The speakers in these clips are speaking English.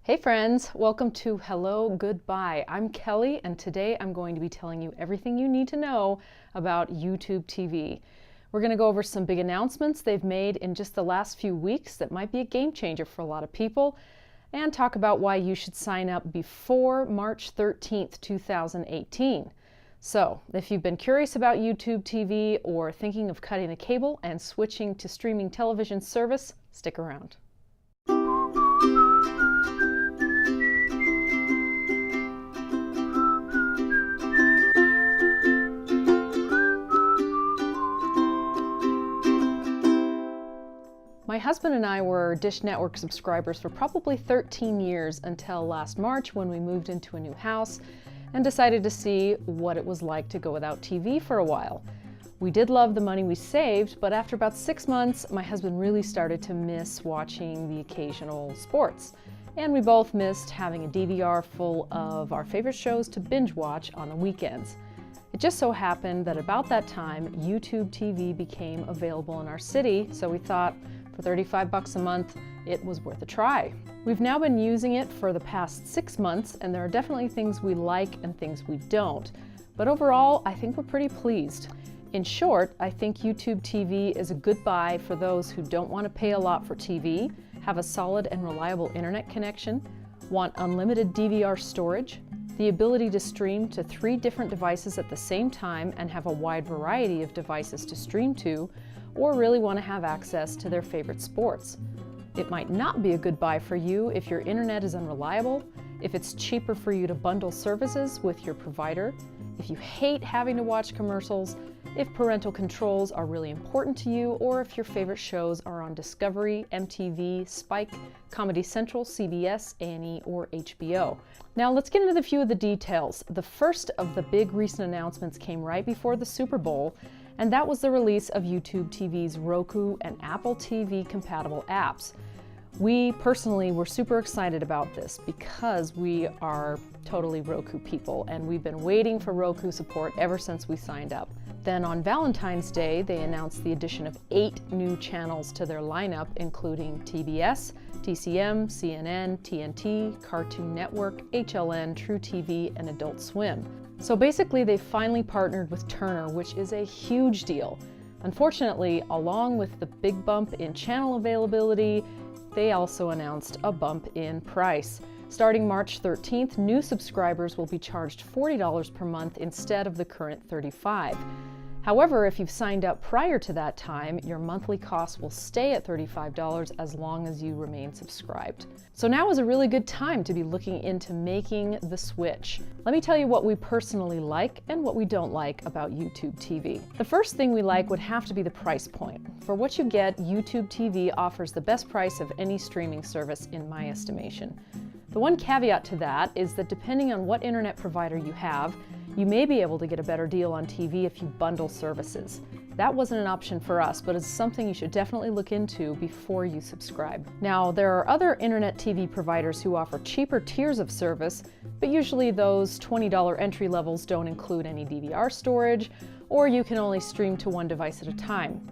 Hey friends, welcome to Hello Goodbye. I'm Kelly and today I'm going to be telling you everything you need to know about YouTube TV. We're going to go over some big announcements they've made in just the last few weeks that might be a game changer for a lot of people, and talk about why you should sign up before March 13th, 2018. So, if you've been curious about YouTube TV or thinking of cutting the cable and switching to streaming television service, stick around. My husband and I were Dish Network subscribers for probably 13 years until last March when we moved into a new house and decided to see what it was like to go without TV for a while. We did love the money we saved, but after about 6 months, my husband really started to miss watching the occasional sports. And we both missed having a DVR full of our favorite shows to binge watch on the weekends. It just so happened that about that time, YouTube TV became available in our city, so we thought, for $35 a month, it was worth a try. We've now been using it for the past 6 months, and there are definitely things we like and things we don't. But overall, I think we're pretty pleased. In short, I think YouTube TV is a good buy for those who don't want to pay a lot for TV, have a solid and reliable internet connection, want unlimited DVR storage, the ability to stream to 3 different devices at the same time and have a wide variety of devices to stream to, or really want to have access to their favorite sports. It might not be a good buy for you if your internet is unreliable, if it's cheaper for you to bundle services with your provider, if you hate having to watch commercials, if parental controls are really important to you, or if your favorite shows are on Discovery, MTV, Spike, Comedy Central, CBS, A&E, or HBO. Now let's get into a few of the details. The first of the big recent announcements came right before the Super Bowl, and that was the release of YouTube TV's Roku and Apple TV compatible apps. We personally were super excited about this because we are totally Roku people and we've been waiting for Roku support ever since we signed up. Then on Valentine's Day, they announced the addition of 8 new channels to their lineup, including TBS, TCM, CNN, TNT, Cartoon Network, HLN, truTV, and Adult Swim. So basically, they finally partnered with Turner, which is a huge deal. Unfortunately, along with the big bump in channel availability, they also announced a bump in price. Starting March 13th, new subscribers will be charged $40 per month instead of the current $35. However, if you've signed up prior to that time, your monthly cost will stay at $35 as long as you remain subscribed. So now is a really good time to be looking into making the switch. Let me tell you what we personally like and what we don't like about YouTube TV. The first thing we like would have to be the price point. For what you get, YouTube TV offers the best price of any streaming service in my estimation. The one caveat to that is that depending on what internet provider you have, you may be able to get a better deal on TV if you bundle services. That wasn't an option for us, but it's something you should definitely look into before you subscribe. Now, there are other internet TV providers who offer cheaper tiers of service, but usually those $20 entry levels don't include any DVR storage, or you can only stream to 1 device at a time.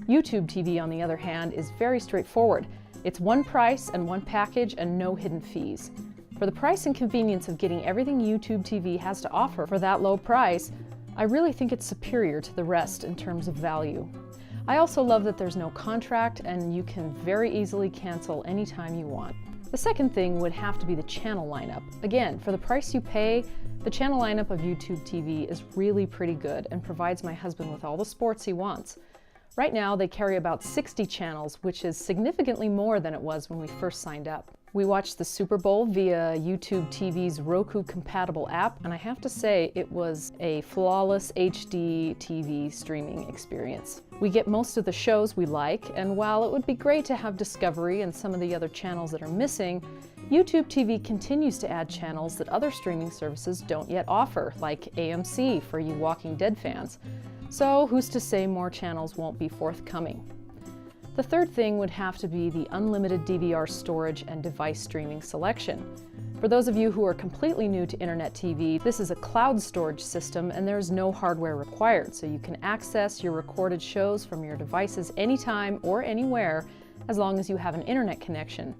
YouTube TV, on the other hand, is very straightforward. It's one price and one package and no hidden fees. For the price and convenience of getting everything YouTube TV has to offer for that low price, I really think it's superior to the rest in terms of value. I also love that there's no contract and you can very easily cancel anytime you want. The second thing would have to be the channel lineup. Again, for the price you pay, the channel lineup of YouTube TV is really pretty good and provides my husband with all the sports he wants. Right now, they carry about 60 channels, which is significantly more than it was when we first signed up. We watched the Super Bowl via YouTube TV's Roku-compatible app, and I have to say it was a flawless HD TV streaming experience. We get most of the shows we like, and while it would be great to have Discovery and some of the other channels that are missing, YouTube TV continues to add channels that other streaming services don't yet offer, like AMC for you Walking Dead fans. So who's to say more channels won't be forthcoming? The third thing would have to be the unlimited DVR storage and device streaming selection. For those of you who are completely new to Internet TV, this is a cloud storage system and there's no hardware required, so you can access your recorded shows from your devices anytime or anywhere as long as you have an internet connection.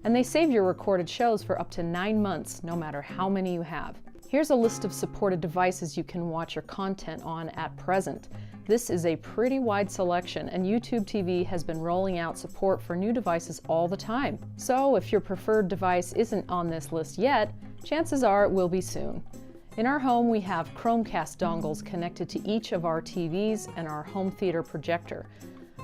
And they save your recorded shows for up to 9 months, no matter how many you have. Here's a list of supported devices you can watch your content on at present. This is a pretty wide selection, and YouTube TV has been rolling out support for new devices all the time. So if your preferred device isn't on this list yet, chances are it will be soon. In our home, we have Chromecast dongles connected to each of our TVs and our home theater projector.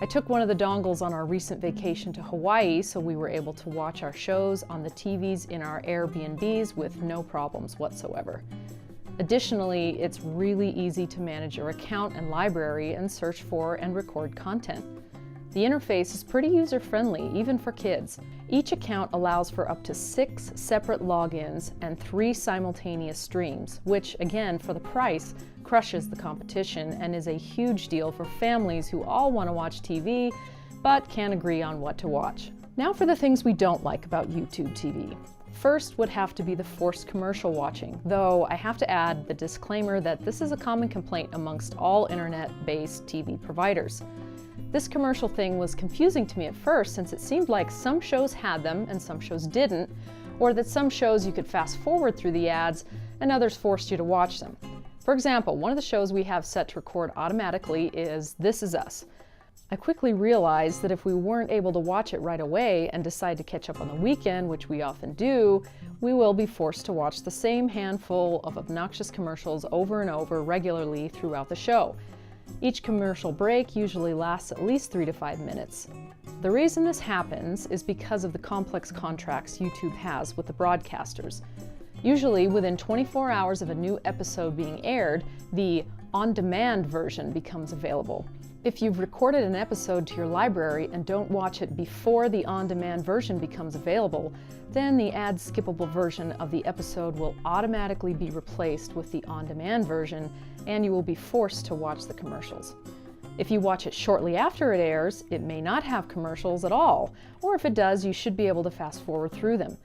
I took one of the dongles on our recent vacation to Hawaii, so we were able to watch our shows on the TVs in our Airbnbs with no problems whatsoever. Additionally, it's really easy to manage your account and library and search for and record content. The interface is pretty user-friendly, even for kids. Each account allows for up to 6 separate logins and 3 simultaneous streams, which, again, for the price, crushes the competition and is a huge deal for families who all want to watch TV but can't agree on what to watch. Now for the things we don't like about YouTube TV. First would have to be the forced commercial watching, though I have to add the disclaimer that this is a common complaint amongst all internet-based TV providers. This commercial thing was confusing to me at first, since it seemed like some shows had them and some shows didn't, or that some shows you could fast forward through the ads and others forced you to watch them. For example, one of the shows we have set to record automatically is This Is Us. I quickly realized that if we weren't able to watch it right away and decide to catch up on the weekend, which we often do, we will be forced to watch the same handful of obnoxious commercials over and over regularly throughout the show. Each commercial break usually lasts at least 3 to 5 minutes. The reason this happens is because of the complex contracts YouTube has with the broadcasters. Usually within 24 hours of a new episode being aired, the on-demand version becomes available. If you've recorded an episode to your library and don't watch it before the on-demand version becomes available, then the ad-skippable version of the episode will automatically be replaced with the on-demand version, and you will be forced to watch the commercials. If you watch it shortly after it airs, it may not have commercials at all, or if it does, you should be able to fast forward through them.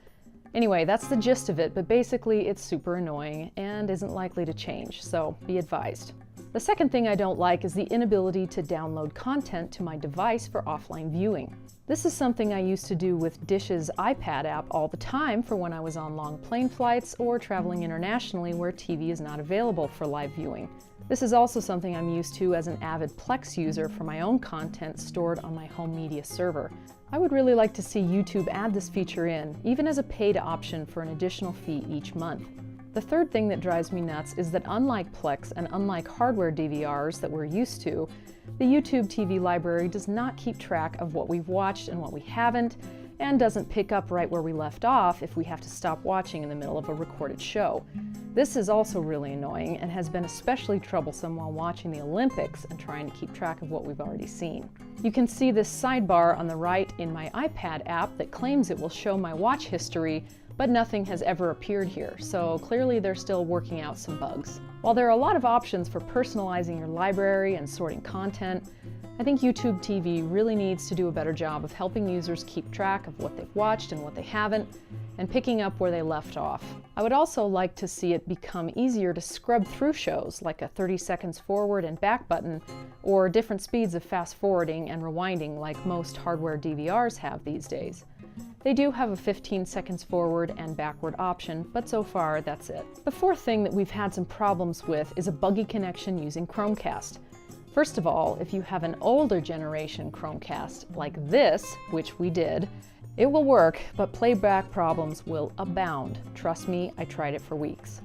Anyway, that's the gist of it, but basically it's super annoying and isn't likely to change, so be advised. The second thing I don't like is the inability to download content to my device for offline viewing. This is something I used to do with Dish's iPad app all the time for when I was on long plane flights or traveling internationally where TV is not available for live viewing. This is also something I'm used to as an avid Plex user for my own content stored on my home media server. I would really like to see YouTube add this feature in, even as a paid option for an additional fee each month. The third thing that drives me nuts is that unlike Plex and unlike hardware DVRs that we're used to, the YouTube TV library does not keep track of what we've watched and what we haven't, and doesn't pick up right where we left off if we have to stop watching in the middle of a recorded show. This is also really annoying and has been especially troublesome while watching the Olympics and trying to keep track of what we've already seen. You can see this sidebar on the right in my iPad app that claims it will show my watch history, but nothing has ever appeared here, so clearly they're still working out some bugs. While there are a lot of options for personalizing your library and sorting content, I think YouTube TV really needs to do a better job of helping users keep track of what they've watched and what they haven't, and picking up where they left off. I would also like to see it become easier to scrub through shows, like a 30 seconds forward and back button, or different speeds of fast forwarding and rewinding like most hardware DVRs have these days. They do have a 15 seconds forward and backward option, but so far that's it. The fourth thing that we've had some problems with is a buggy connection using Chromecast. First of all, if you have an older generation Chromecast like this, which we did, it will work, but playback problems will abound. Trust me, I tried it for weeks.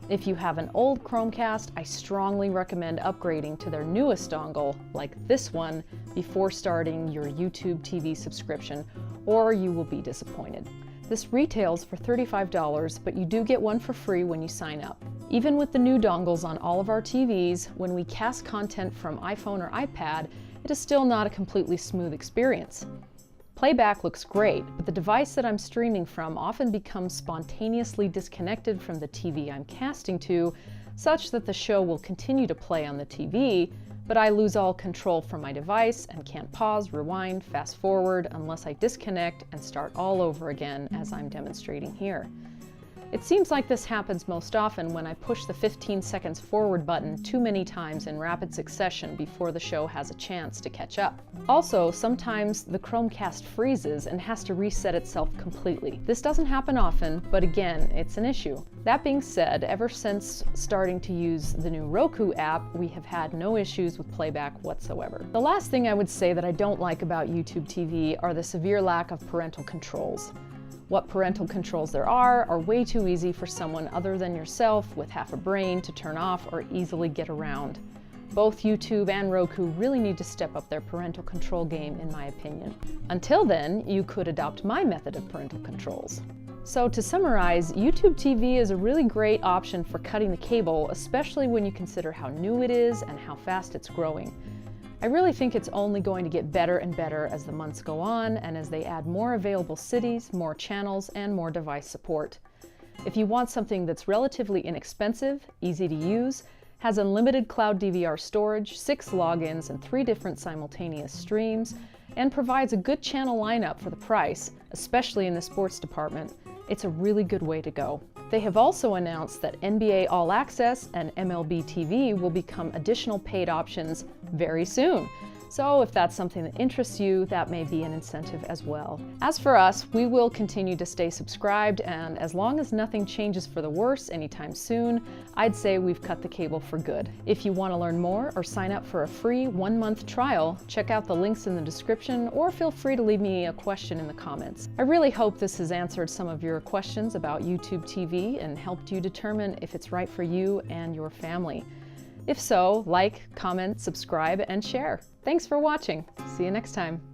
If you have an old Chromecast, I strongly recommend upgrading to their newest dongle, like this one, before starting your YouTube TV subscription, or you will be disappointed. This retails for $35, but you do get one for free when you sign up. Even with the new dongles on all of our TVs, when we cast content from iPhone or iPad, it is still not a completely smooth experience. Playback looks great, but the device that I'm streaming from often becomes spontaneously disconnected from the TV I'm casting to, such that the show will continue to play on the TV, but I lose all control from my device and can't pause, rewind, fast forward unless I disconnect and start all over again as I'm demonstrating here. It seems like this happens most often when I push the 15 seconds forward button too many times in rapid succession before the show has a chance to catch up. Also, sometimes the Chromecast freezes and has to reset itself completely. This doesn't happen often, but again, it's an issue. That being said, ever since starting to use the new Roku app, we have had no issues with playback whatsoever. The last thing I would say that I don't like about YouTube TV are the severe lack of parental controls. What parental controls there are way too easy for someone other than yourself with half a brain to turn off or easily get around. Both YouTube and Roku really need to step up their parental control game, in my opinion. Until then, you could adopt my method of parental controls. So to summarize, YouTube TV is a really great option for cutting the cable, especially when you consider how new it is and how fast it's growing. I really think it's only going to get better and better as the months go on and as they add more available cities, more channels, and more device support. If you want something that's relatively inexpensive, easy to use, has unlimited cloud DVR storage, 6 logins, and 3 different simultaneous streams, and provides a good channel lineup for the price, especially in the sports department, it's a really good way to go. They have also announced that NBA All Access and MLB TV will become additional paid options very soon. So if that's something that interests you, that may be an incentive as well. As for us, we will continue to stay subscribed, and as long as nothing changes for the worse anytime soon, I'd say we've cut the cable for good. If you want to learn more or sign up for a free 1-month trial, check out the links in the description or feel free to leave me a question in the comments. I really hope this has answered some of your questions about YouTube TV and helped you determine if it's right for you and your family. If so, like, comment, subscribe, and share. Thanks for watching. See you next time.